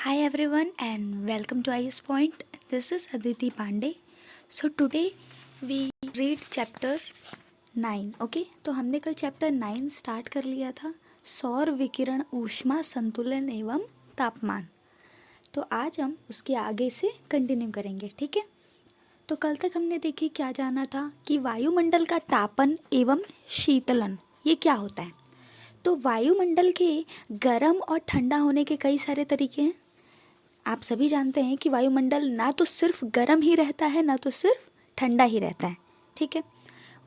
Hi everyone and welcome to IS Point. This is Aditi Pandey. So today we read chapter 9. Okay, तो हमने कल chapter 9 start कर लिया था, सौर विकिरण, ऊष्मा संतुलन एवं तापमान। तो आज हम उसके आगे से कंटिन्यू करेंगे, ठीक है। तो कल तक हमने देखी क्या जाना था कि वायुमंडल का तापन एवं शीतलन ये क्या होता है। तो वायुमंडल के गर्म और ठंडा होने के कई सारे तरीके हैं। आप सभी जानते हैं कि वायुमंडल ना तो सिर्फ गर्म ही रहता है ना तो सिर्फ ठंडा ही रहता है, ठीक है।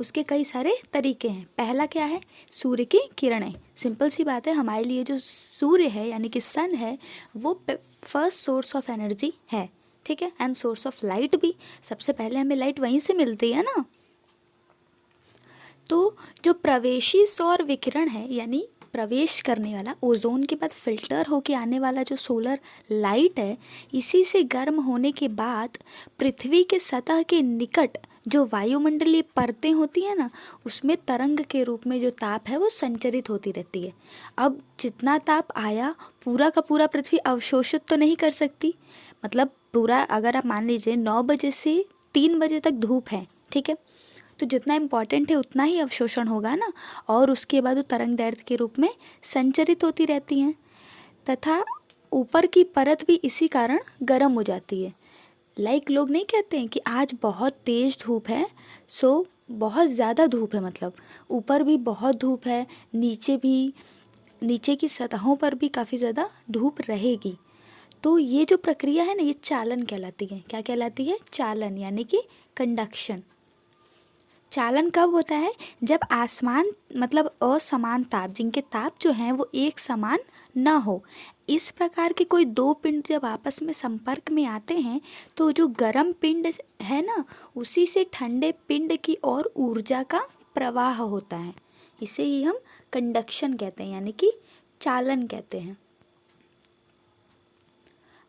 उसके कई सारे तरीके हैं। पहला क्या है, सूर्य की किरणें। सिंपल सी बात है, हमारे लिए जो सूर्य है यानी कि सन है वो फर्स्ट सोर्स ऑफ एनर्जी है, ठीक है, एंड सोर्स ऑफ लाइट भी। सबसे पहले हमें लाइट वहीं से मिलती है ना। तो जो प्रवेशी सौर विकिरण है यानी प्रवेश करने वाला, ओजोन के बाद फिल्टर होके आने वाला जो सोलर लाइट है, इसी से गर्म होने के बाद पृथ्वी के सतह के निकट जो वायुमंडलीय परतें होती हैं ना, उसमें तरंग के रूप में जो ताप है वो संचरित होती रहती है। अब जितना ताप आया पूरा का पूरा पृथ्वी अवशोषित तो नहीं कर सकती। मतलब पूरा, अगर आप मान लीजिए 9 बजे से 3 बजे तक धूप है, ठीक है, तो जितना इम्पॉर्टेंट है उतना ही अवशोषण होगा ना, और उसके बाद वो तरंग दैर्ध्य के रूप में संचरित होती रहती हैं तथा ऊपर की परत भी इसी कारण गर्म हो जाती है। लोग नहीं कहते हैं कि आज बहुत तेज़ धूप है, सो बहुत ज़्यादा धूप है, मतलब ऊपर भी बहुत धूप है, नीचे भी, नीचे की सतहों पर भी काफ़ी ज़्यादा धूप रहेगी। तो ये जो प्रक्रिया है ना, ये चालन कहलाती है। क्या कहलाती है? चालन, यानी कि कंडक्शन। चालन कब होता है? जब आसमान मतलब असमान ताप, जिनके ताप जो हैं वो एक समान न हो। इस प्रकार के कोई दो पिंड जब आपस में संपर्क में आते हैं तो जो गर्म पिंड है ना, उसी से ठंडे पिंड की ओर ऊर्जा का प्रवाह होता है। इसे ही हम कंडक्शन कहते हैं, यानी कि चालन कहते हैं।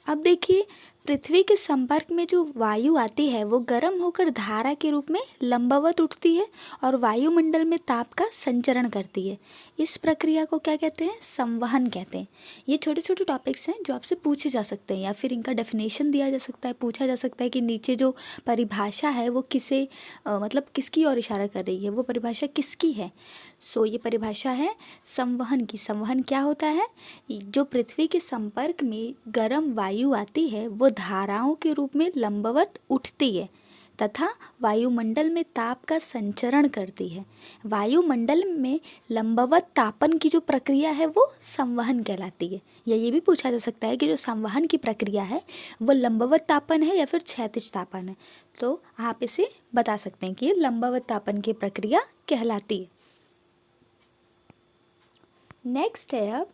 अब देखिए, पृथ्वी के संपर्क में जो वायु आती है वो गर्म होकर धारा के रूप में लंबवत उठती है और वायुमंडल में ताप का संचरण करती है। इस प्रक्रिया को क्या कहते हैं? संवहन कहते हैं। ये छोटे छोटे टॉपिक्स हैं जो आपसे पूछे जा सकते हैं या फिर इनका डेफिनेशन दिया जा सकता है। पूछा जा सकता है कि नीचे जो परिभाषा है वो किसे मतलब किसकी ओर इशारा कर रही है, वो परिभाषा किसकी है। सो ये परिभाषा है संवहन की। संवहन क्या होता है? जो पृथ्वी के संपर्क में गर्म वायु आती है वो धाराओं के रूप में लंबवत उठती है तथा वायुमंडल में ताप का संचरण करती है। वायुमंडल में लंबवत तापन की जो प्रक्रिया है वो संवहन कहलाती है। या ये भी पूछा जा सकता है कि जो संवहन की प्रक्रिया है वो लंबवत तापन है या फिर क्षैतिज तापन है। तो आप इसे बता सकते हैं कि ये लंबवत तापन की प्रक्रिया कहलाती है। नेक्स्ट है,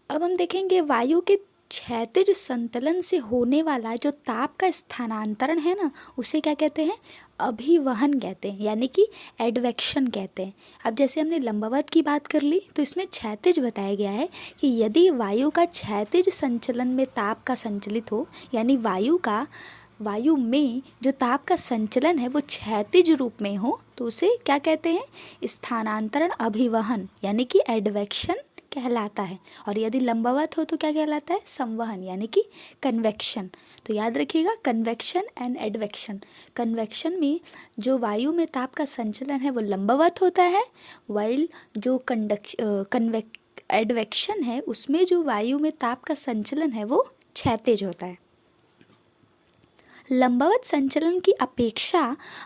अब हम देखेंगे वायु के क्षैतिज संतलन से होने वाला जो ताप का स्थानांतरण है ना, उसे क्या कहते हैं? अभिवहन कहते हैं, यानी कि एडवेक्शन कहते हैं। अब जैसे हमने लंबवत की बात कर ली तो इसमें क्षैतिज बताया गया है कि यदि वायु का क्षैतिज संचलन में ताप का संचलित हो, यानी वायु में जो ताप का संचलन है वो क्षैतिज रूप में हो, तो उसे क्या कहते हैं? स्थानांतरण अभिवहन, यानी कि एडवेक्शन कहलाता है। और यदि लंबवत हो तो क्या कहलाता है? संवहन, यानी कि कन्वेक्शन। तो याद रखिएगा, कन्वेक्शन एंड एडवेक्शन। कन्वेक्शन में जो वायु में ताप का संचलन है वो लंबवत होता है, वाइल जो एडवेक्शन है उसमें जो वायु में ताप का संचलन है वो क्षैतिज होता है। लंबवत संचलन की अपेक्षा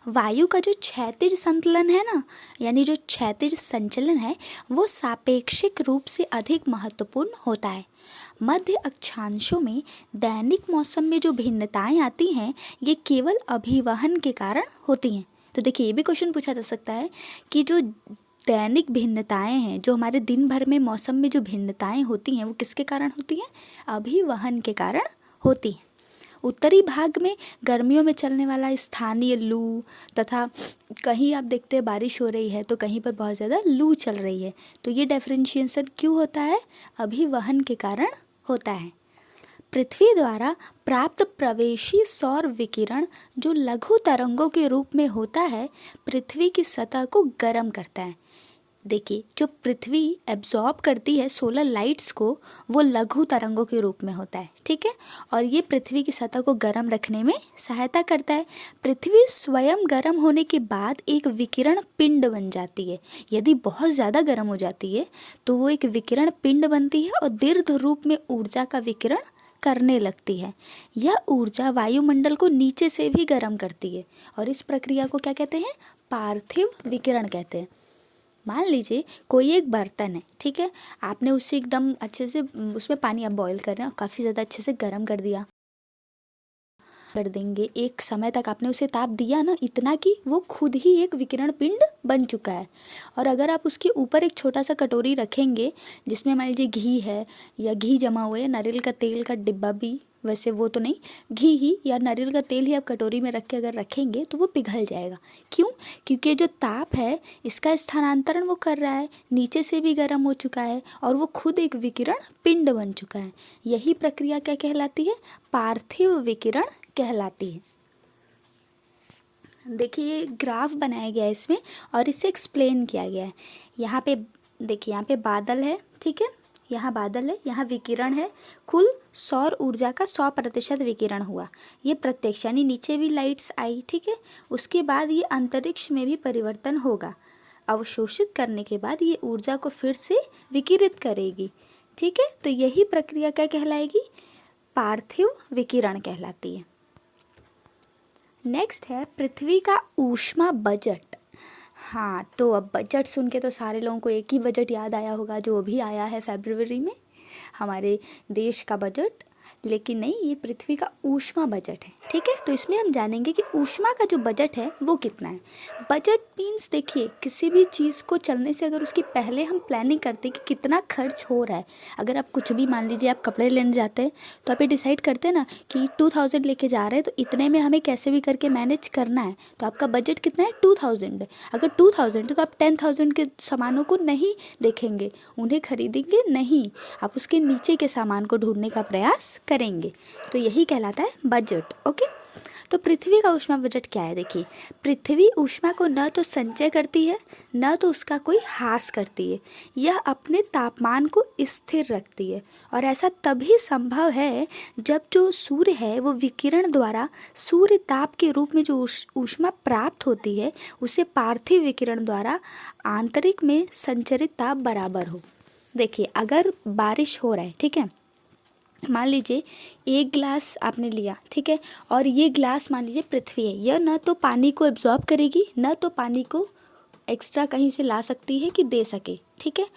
वायु का जो क्षैतिज संतलन है ना, यानी जो क्षैतिज संचलन है वो सापेक्षिक रूप से अधिक महत्वपूर्ण होता है। मध्य अक्षांशों में दैनिक मौसम में जो भिन्नताएं आती हैं ये केवल अभिवहन के कारण होती हैं। तो देखिए, ये भी क्वेश्चन पूछा जा सकता है कि जो दैनिक भिन्नताएं हैं, जो हमारे दिन भर में मौसम में जो भिन्नताएं होती हैं वो किसके कारण होती हैं? अभिवहन के कारण होती हैं। उत्तरी भाग में गर्मियों में चलने वाला स्थानीय लू तथा कहीं आप देखते हैं बारिश हो रही है तो कहीं पर बहुत ज़्यादा लू चल रही है, तो ये डिफरेंशिएशन क्यों होता है? अभिवहन के कारण होता है। पृथ्वी द्वारा प्राप्त प्रवेशी सौर विकिरण जो लघु तरंगों के रूप में होता है, पृथ्वी की सतह को गर्म करता है। देखिए, जो पृथ्वी एब्जॉर्ब करती है सोलर लाइट्स को, वो लघु तरंगों के रूप में होता है, ठीक है। और ये पृथ्वी की सतह को गर्म रखने में सहायता करता है। पृथ्वी स्वयं गर्म होने के बाद एक विकिरण पिंड बन जाती है। यदि बहुत ज़्यादा गर्म हो जाती है तो वो एक विकिरण पिंड बनती है और दीर्घ रूप में ऊर्जा का विकिरण करने लगती है। यह ऊर्जा वायुमंडल को नीचे से भी गर्म करती है और इस प्रक्रिया को क्या कहते हैं? पार्थिव विकिरण कहते हैं। मान लीजिए कोई एक बर्तन है, ठीक है, आपने उसे एकदम अच्छे से उसमें पानी आप बॉईल कर रहे हैं और काफ़ी ज़्यादा अच्छे से गर्म कर देंगे। एक समय तक आपने उसे ताप दिया ना, इतना कि वो खुद ही एक विकिरण पिंड बन चुका है। और अगर आप उसके ऊपर एक छोटा सा कटोरी रखेंगे जिसमें मान लीजिए घी है या घी जमा हुआ है, नारियल का तेल का डिब्बा भी, वैसे वो तो नहीं, घी ही या नारियल का तेल ही आप कटोरी में रख के अगर रखेंगे तो वो पिघल जाएगा। क्यों? क्योंकि जो ताप है इसका स्थानांतरण वो कर रहा है, नीचे से भी गर्म हो चुका है और वो खुद एक विकिरण पिंड बन चुका है। यही प्रक्रिया क्या कहलाती है? पार्थिव विकिरण कहलाती है। देखिए, ये ग्राफ बनाया गया है इसमें और इसे एक्सप्लेन किया गया है। यहाँ पे देखिए, यहाँ पे बादल है, ठीक है, यहाँ बादल है, यहाँ विकिरण है। कुल सौर ऊर्जा का 100% विकिरण हुआ। ये प्रत्यक्ष यानी नीचे भी लाइट्स आई, ठीक है। उसके बाद ये अंतरिक्ष में भी परिवर्तन होगा। अवशोषित करने के बाद ये ऊर्जा को फिर से विकिरित करेगी, ठीक है। तो यही प्रक्रिया क्या कहलाएगी? पार्थिव विकिरण कहलाती है। नेक्स्ट है पृथ्वी का ऊष्मा बजट। हाँ, तो अब बजट सुन के तो सारे लोगों को एक ही बजट याद आया होगा जो अभी आया है फरवरी में, हमारे देश का बजट। लेकिन नहीं, ये पृथ्वी का ऊष्मा बजट है, ठीक है। तो इसमें हम जानेंगे कि ऊष्मा का जो बजट है वो कितना है। बजट मीन्स, देखिए, किसी भी चीज़ को चलने से अगर उसकी पहले हम प्लानिंग करते हैं कि कितना खर्च हो रहा है। अगर आप कुछ भी, मान लीजिए आप कपड़े लेने जाते हैं तो आप ये डिसाइड करते हैं ना कि 2000 लेके जा रहे हैं तो इतने में हमें कैसे भी करके मैनेज करना है। तो आपका बजट कितना है? 2000 है। अगर 2000 है तो आप 10,000 के सामानों को नहीं देखेंगे, उन्हें खरीदेंगे नहीं, आप उसके नीचे के सामान को ढूंढने का प्रयास करेंगे। तो यही कहलाता है बजट, ओके। तो पृथ्वी का ऊष्मा बजट क्या है? देखिए, पृथ्वी ऊष्मा को न तो संचय करती है न तो उसका कोई ह्रास करती है। यह अपने तापमान को स्थिर रखती है और ऐसा तभी संभव है जब जो सूर्य है वो विकिरण द्वारा सूर्य ताप के रूप में जो ऊष्मा प्राप्त होती है उसे पार्थिव विकिरण द्वारा आंतरिक में संचरित ताप बराबर हो। देखिए, अगर बारिश हो रहा है, ठीक है, मान लीजिए एक ग्लास आपने लिया, ठीक है, और ये ग्लास मान लीजिए पृथ्वी है। यह न तो पानी को एब्जॉर्ब करेगी न तो पानी को एक्स्ट्रा कहीं से ला सकती है कि दे सके, ठीक है।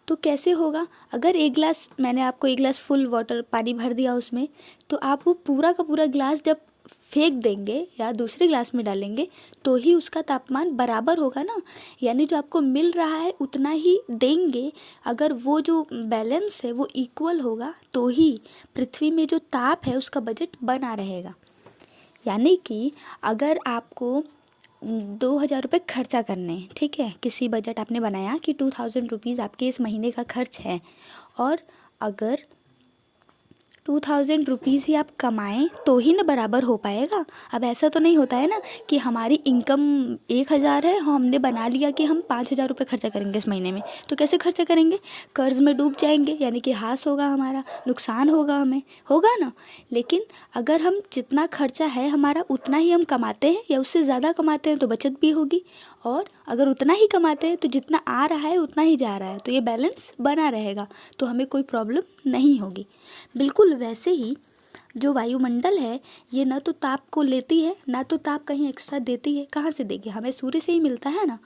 तो कैसे होगा? अगर एक गिलास, मैंने आपको एक गिलास फुल वाटर पानी भर दिया उसमें, तो आप वो पूरा का पूरा गिलास जब फेंक देंगे या दूसरे ग्लास में डालेंगे तो ही उसका तापमान बराबर होगा ना। यानी जो आपको मिल रहा है उतना ही देंगे। अगर वो जो बैलेंस है वो इक्वल होगा तो ही पृथ्वी में जो ताप है उसका बजट बना रहेगा। यानी कि अगर आपको 2000 रुपये खर्चा करने हैं, ठीक है, किसी बजट आपने बनाया कि 2000 रुपीज़ आपके इस महीने का खर्च है, और अगर 2000 रुपीज़ ही आप कमाएं तो ही ना बराबर हो पाएगा। अब ऐसा तो नहीं होता है ना कि हमारी इनकम 1000 है, हमने बना लिया कि हम 5000 रुपये खर्चा करेंगे इस महीने में, तो कैसे खर्चा करेंगे? कर्ज में डूब जाएंगे, यानी कि हास होगा, हमारा नुकसान होगा, हमें होगा ना। लेकिन अगर हम जितना खर्चा है हमारा उतना ही हम कमाते हैं या उससे ज़्यादा कमाते हैं तो बचत भी होगी, और अगर उतना ही कमाते हैं तो जितना आ रहा है उतना ही जा रहा है, तो ये बैलेंस बना रहेगा, तो हमें कोई प्रॉब्लम नहीं होगी। बिल्कुल वैसे ही जो वायुमंडल है ये न तो ताप को लेती है ना तो ताप कहीं एक्स्ट्रा देती है। कहाँ से देगी? हमें सूर्य से ही मिलता है ना।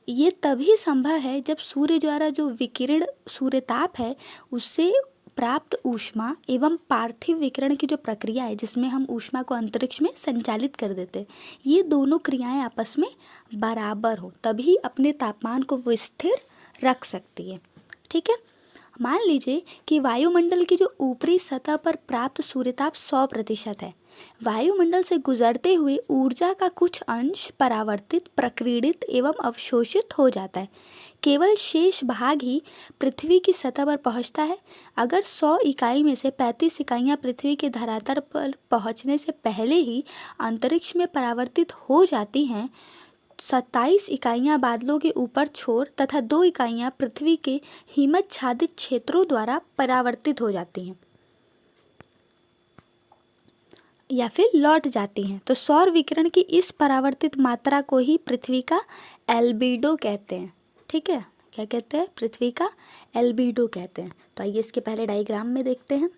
ये तभी संभव है जब सूर्य द्वारा जो विकिरण सूर्य ताप है उससे प्राप्त ऊष्मा एवं पार्थिव विकिरण की जो प्रक्रिया है जिसमें हम ऊष्मा को अंतरिक्ष में संचालित कर देते हैं, ये दोनों क्रियाएं आपस में बराबर हो, तभी अपने तापमान को वो स्थिर रख सकती है, ठीक है। मान लीजिए कि वायुमंडल की जो ऊपरी सतह पर प्राप्त सूर्यताप 100% है। वायुमंडल से गुजरते हुए ऊर्जा का कुछ अंश परावर्तित, प्रकीर्णित एवं अवशोषित हो जाता है। केवल शेष भाग ही पृथ्वी की सतह पर पहुंचता है। अगर 100 इकाई में से 35 इकाइयाँ पृथ्वी के धरातल पर पहुंचने से पहले ही अंतरिक्ष में परावर्तित हो जाती हैं 27 इकाइयाँ बादलों के ऊपर छोर तथा 2 इकाइयाँ पृथ्वी के हिमच्छादित क्षेत्रों द्वारा परावर्तित हो जाती हैं या फिर लौट जाती हैं। तो सौर विकिरण की इस परावर्तित मात्रा को ही पृथ्वी का एल्बिडो कहते हैं। ठीक है, क्या कहते हैं? पृथ्वी का एल्बिडो कहते हैं। तो आइए इसके पहले डायग्राम में देखते हैं।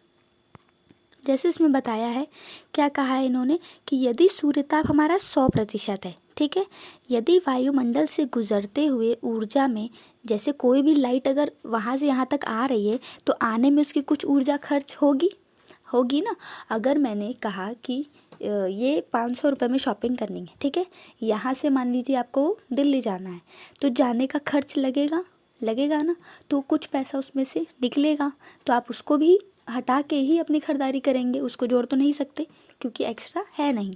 जैसे इसमें बताया है, क्या कहा है इन्होंने कि यदि सूर्यताप हमारा 100% है, ठीक है, यदि वायुमंडल से गुजरते हुए ऊर्जा में जैसे कोई भी लाइट अगर वहाँ से यहाँ तक आ रही है तो आने में उसकी कुछ ऊर्जा खर्च होगी ना। अगर मैंने कहा कि ये 500 रुपये में शॉपिंग करनी है, ठीक है, यहाँ से मान लीजिए आपको दिल्ली जाना है, तो जाने का खर्च लगेगा ना, तो कुछ पैसा उसमें से निकलेगा, तो आप उसको भी हटा के ही अपनी खरीदारी करेंगे, उसको जोड़ तो नहीं सकते क्योंकि एक्स्ट्रा है नहीं।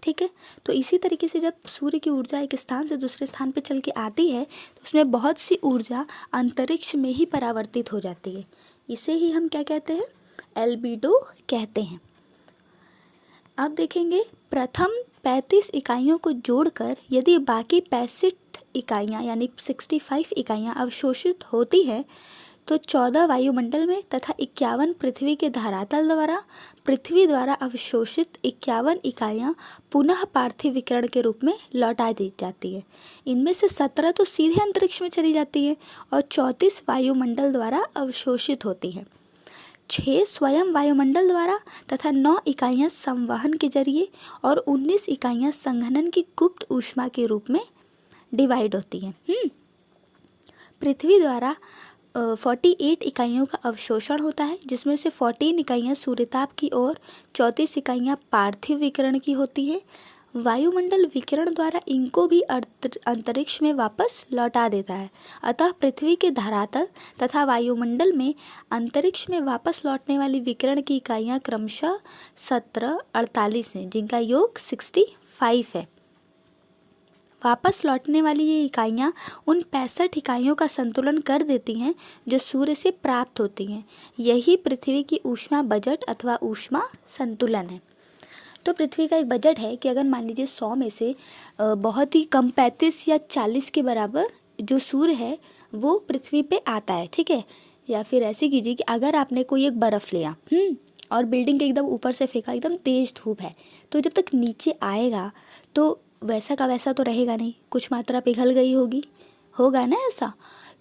ठीक है, तो इसी तरीके से जब सूर्य की ऊर्जा एक स्थान से दूसरे स्थान पर चल के आती है तो उसमें बहुत सी ऊर्जा अंतरिक्ष में ही परावर्तित हो जाती है। इसे ही हम क्या कहते हैं? एल्बिडो कहते हैं। अब देखेंगे, प्रथम 35 इकाइयों को जोड़कर यदि बाकी 65 इकाइयाँ यानी 65 इकाइयाँ अवशोषित होती है तो 14 वायुमंडल में तथा 51 पृथ्वी के धरातल द्वारा पृथ्वी द्वारा अवशोषित 51 इकाइयाँ पुनः पार्थिव विकिरण के रूप में लौटा दी जाती है। इनमें से 17 तो सीधे अंतरिक्ष में चली जाती है और 34 वायुमंडल द्वारा अवशोषित होती है। 6 स्वयं वायुमंडल द्वारा तथा 9 इकाइयाँ संवहन के जरिए और 19 इकाइयाँ संघनन की गुप्त ऊष्मा के रूप में डिवाइड होती हैं। पृथ्वी द्वारा 48 इकाइयों का अवशोषण होता है, जिसमें से 14 इकाइयाँ सूर्यताप की और 34 इकाइयाँ पार्थिव विकिरण की होती है। वायुमंडल विकिरण द्वारा इनको भी अंतरिक्ष में वापस लौटा देता है। अतः पृथ्वी के धरातल तथा वायुमंडल में अंतरिक्ष में वापस लौटने वाली विकिरण की इकाइयाँ क्रमशः 17, 48 हैं, जिनका योग 65 है। वापस लौटने वाली ये इकाइयाँ उन 65 इकाइयों का संतुलन कर देती हैं जो सूर्य से प्राप्त होती हैं। यही पृथ्वी की ऊष्मा बजट अथवा ऊष्मा संतुलन है। तो पृथ्वी का एक बजट है कि अगर मान लीजिए 100 में से बहुत ही कम 35 या 40 के बराबर जो सूर्य है वो पृथ्वी पे आता है, ठीक है। या फिर ऐसे कीजिए कि अगर आपने कोई एक बर्फ़ लिया और बिल्डिंग के एकदम ऊपर से फेंका, एकदम तेज़ धूप है, तो जब तक नीचे आएगा तो वैसा का वैसा तो रहेगा नहीं, कुछ मात्रा पिघल गई होगा ना ऐसा।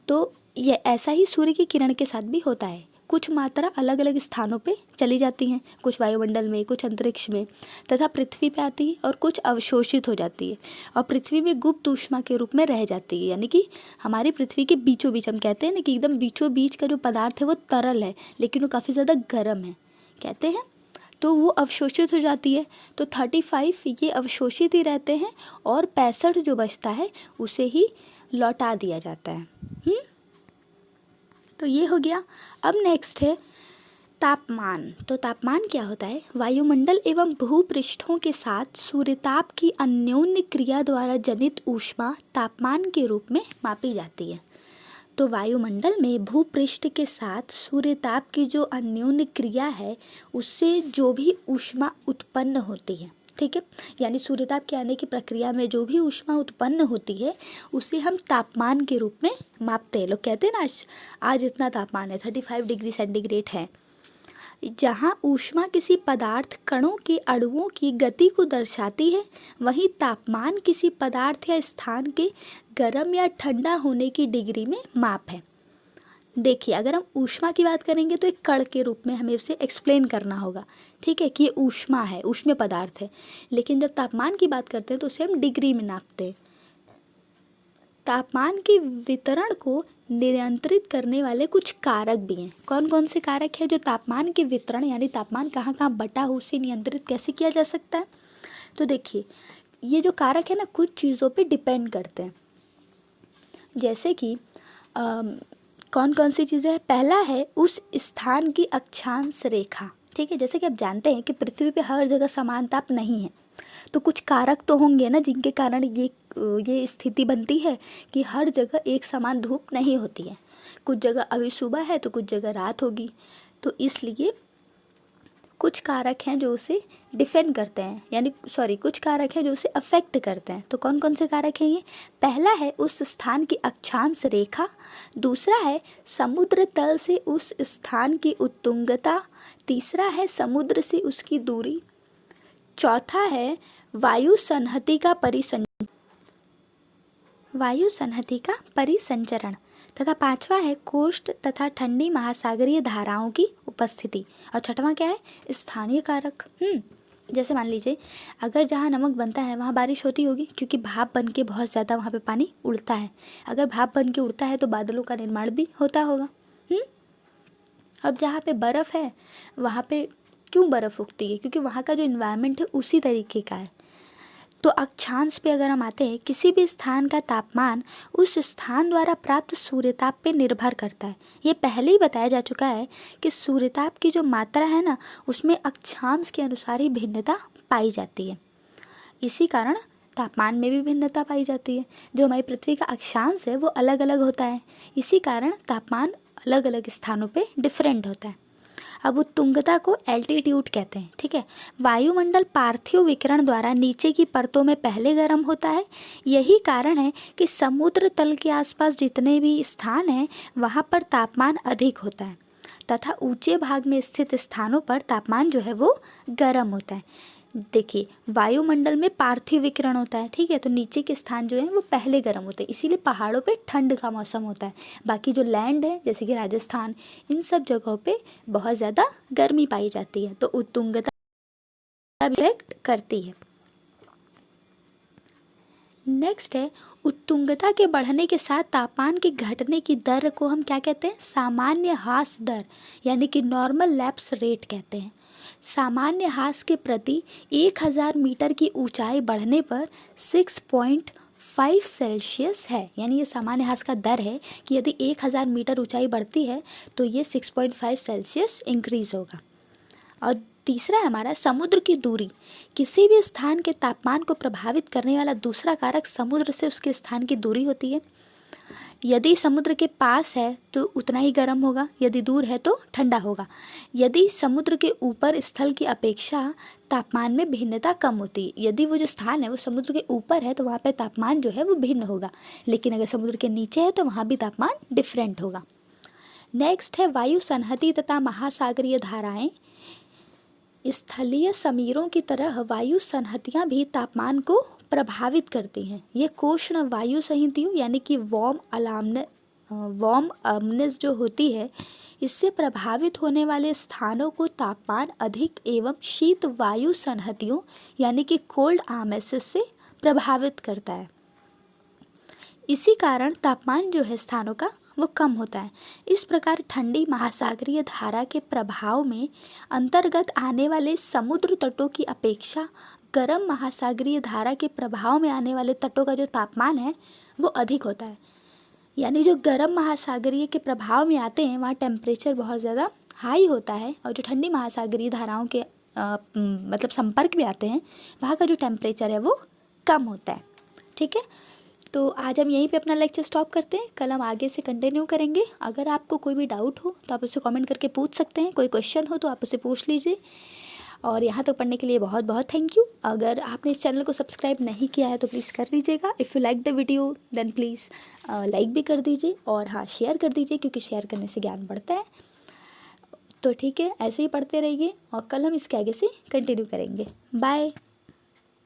तो ये ऐसा ही सूर्य की किरण के साथ भी होता है, कुछ मात्रा अलग अलग स्थानों पे चली जाती हैं, कुछ वायुमंडल में, कुछ अंतरिक्ष में तथा पृथ्वी पे आती है और कुछ अवशोषित हो जाती है और पृथ्वी में गुप्त ऊष्मा के रूप में रह जाती है। यानी कि हमारी पृथ्वी के बीचों बीच, हम कहते हैं ना कि एकदम बीचों बीच का जो पदार्थ है वो तरल है लेकिन वो काफ़ी ज़्यादा गर्म है, कहते हैं, तो वो अवशोषित हो जाती है। तो 35 ये अवशोषित ही रहते हैं और 65 जो बचता है उसे ही लौटा दिया जाता है। तो ये हो गया। अब नेक्स्ट है तापमान। तो तापमान क्या होता है? वायुमंडल एवं भूपृष्ठों के साथ सूर्यताप की अन्योन्य क्रिया द्वारा जनित ऊष्मा तापमान के रूप में मापी जाती है। तो वायुमंडल में भूपृष्ठ के साथ सूर्यताप की जो अन्योन्य क्रिया है उससे जो भी ऊष्मा उत्पन्न होती है, ठीक है, यानी सूर्यताप के आने की प्रक्रिया में जो भी ऊष्मा उत्पन्न होती है उसे हम तापमान के रूप में मापते हैं। लोग कहते हैं ना आज इतना तापमान है, 35 डिग्री सेंटीग्रेड है। जहाँ ऊष्मा किसी पदार्थ कणों के अणुओं की गति को दर्शाती है, वहीं तापमान किसी पदार्थ या स्थान के गर्म या ठंडा होने की डिग्री में माप है। देखिए, अगर हम ऊष्मा की बात करेंगे तो एक कण के रूप में हमें उसे एक्सप्लेन करना होगा, ठीक है, कि ये ऊष्मा है, ऊष्मीय पदार्थ है। लेकिन जब तापमान की बात करते हैं तो उसे हम डिग्री में नापते हैं। तापमान के वितरण को नियंत्रित करने वाले कुछ कारक भी हैं। कौन कौन से कारक हैं जो तापमान के वितरण यानी तापमान कहाँ कहाँ बटा हो उसे नियंत्रित कैसे किया जा सकता है? तो देखिए, ये जो कारक है ना कुछ चीज़ों पे डिपेंड करते हैं। जैसे कि कौन कौन सी चीज़ें हैं? पहला है उस स्थान की अक्षांश रेखा, ठीक है। जैसे कि आप जानते हैं कि पृथ्वी पे हर जगह समान ताप नहीं है, तो कुछ कारक तो होंगे ना जिनके कारण ये स्थिति बनती है कि हर जगह एक समान धूप नहीं होती है। कुछ जगह अभी सुबह है तो कुछ जगह रात होगी। तो इसलिए कुछ कारक हैं जो उसे डिफेंड करते हैं, यानी कुछ कारक हैं जो उसे अफेक्ट करते हैं। तो कौन कौन से कारक हैं ये? पहला है उस स्थान की अक्षांश रेखा, दूसरा है समुद्र तल से उस स्थान की उत्तुंगता, तीसरा है समुद्र से उसकी दूरी, चौथा है वायु संहति का परिसंचरण तथा पांचवा है कोष्ठ तथा ठंडी महासागरीय धाराओं की उपस्थिति। और छठवां क्या है? स्थानीय कारक। जैसे मान लीजिए अगर जहाँ नमक बनता है वहाँ बारिश होती होगी, क्योंकि भाप बन के बहुत ज़्यादा वहाँ पे पानी उड़ता है। अगर भाप बन के उड़ता है तो बादलों का निर्माण भी होता होगा। अब जहाँ पे बर्फ़ है वहाँ पे क्यों बर्फ़ उगती है? क्योंकि वहाँ का जो इन्वायरमेंट है उसी तरीके का है। तो अक्षांश पे अगर हम आते हैं, किसी भी स्थान का तापमान उस स्थान द्वारा प्राप्त सूर्यताप पे निर्भर करता है। ये पहले ही बताया जा चुका है कि सूर्यताप की जो मात्रा है ना, उसमें अक्षांश के अनुसार ही भिन्नता पाई जाती है। इसी कारण तापमान में भी भिन्नता पाई जाती है। जो हमारी पृथ्वी का अक्षांश है वो अलग अलग होता है, इसी कारण तापमान अलग अलग स्थानों पे डिफरेंट होता है। अब उत्तुंगता को एल्टीट्यूड कहते हैं, ठीक है। वायुमंडल पार्थिव विकिरण द्वारा नीचे की परतों में पहले गर्म होता है। यही कारण है कि समुद्र तल के आसपास जितने भी स्थान हैं वहाँ पर तापमान अधिक होता है तथा ऊंचे भाग में स्थित स्थानों पर तापमान जो है वो गर्म होता है। देखिए वायुमंडल में पार्थिव विकिरण होता है, ठीक है, तो नीचे के स्थान जो है वो पहले गर्म होते हैं, इसीलिए पहाड़ों पे ठंड का मौसम होता है। बाकी जो लैंड है जैसे कि राजस्थान, इन सब जगहों पे बहुत ज़्यादा गर्मी पाई जाती है, तो उत्तुंगता इफेक्ट करती है। नेक्स्ट है उत्तुंगता के बढ़ने के साथ तापमान के घटने की दर को हम क्या कहते हैं? सामान्य ह्रास दर, यानी कि नॉर्मल लैप्स रेट कहते हैं। सामान्य ह्रास के प्रति 1000 मीटर की ऊंचाई बढ़ने पर 6.5 सेल्सियस है, यानी ये सामान्य ह्रास का दर है कि यदि 1000 मीटर ऊंचाई बढ़ती है तो ये 6.5 सेल्सियस इंक्रीज होगा। और तीसरा है हमारा समुद्र की दूरी। किसी भी स्थान के तापमान को प्रभावित करने वाला दूसरा कारक समुद्र से उसके स्थान की दूरी होती है। यदि समुद्र के पास है तो उतना ही गर्म होगा, यदि दूर है तो ठंडा होगा। यदि समुद्र के ऊपर स्थल की अपेक्षा तापमान में भिन्नता कम होती है, यदि वो जो स्थान है वो समुद्र के ऊपर है तो वहाँ पे तापमान जो है वो भिन्न होगा, लेकिन अगर समुद्र के नीचे है तो वहाँ भी तापमान डिफरेंट होगा। नेक्स्ट है वायु संहति तथा महासागरीय धाराएं। स्थलीय समीरों की तरह वायु संहतियाँ भी तापमान को प्रभावित करती हैं। ये कोष्ण वायु संहतियों यानी कि वार्म अम्नेस जो होती है, इससे प्रभावित होने वाले स्थानों को तापमान अधिक एवं शीत वायु संहतियों यानी कि कोल्ड आर्मेसिस से प्रभावित करता है। इसी कारण तापमान जो है स्थानों का वो कम होता है। इस प्रकार ठंडी महासागरीय धारा के प्रभाव में अंतर्गत आने वाले समुद्र तटों की अपेक्षा गर्म महासागरीय धारा के प्रभाव में आने वाले तटों का जो तापमान है वो अधिक होता है। यानी जो गर्म महासागरीय के प्रभाव में आते हैं वहाँ टेम्परेचर बहुत ज़्यादा हाई होता है, और जो ठंडी महासागरीय धाराओं के मतलब संपर्क में आते हैं वहाँ का जो टेम्परेचर है वो कम होता है। ठीक है, तो आज हम यहीं पे अपना लेक्चर स्टॉप करते हैं, कल हम आगे से कंटिन्यू करेंगे। अगर आपको कोई भी डाउट हो तो आप उसे कमेंट करके पूछ सकते हैं, कोई क्वेश्चन हो तो आप उसे पूछ लीजिए। और यहाँ तक पढ़ने के लिए बहुत बहुत थैंक यू। अगर आपने इस चैनल को सब्सक्राइब नहीं किया है तो प्लीज़ कर लीजिएगा। If you like the video then please like भी कर दीजिए, और हाँ शेयर कर दीजिए, क्योंकि शेयर करने से ज्ञान बढ़ता है। तो ठीक है, ऐसे ही पढ़ते रहिए और कल हम इसके आगे से कंटिन्यू करेंगे। बाय।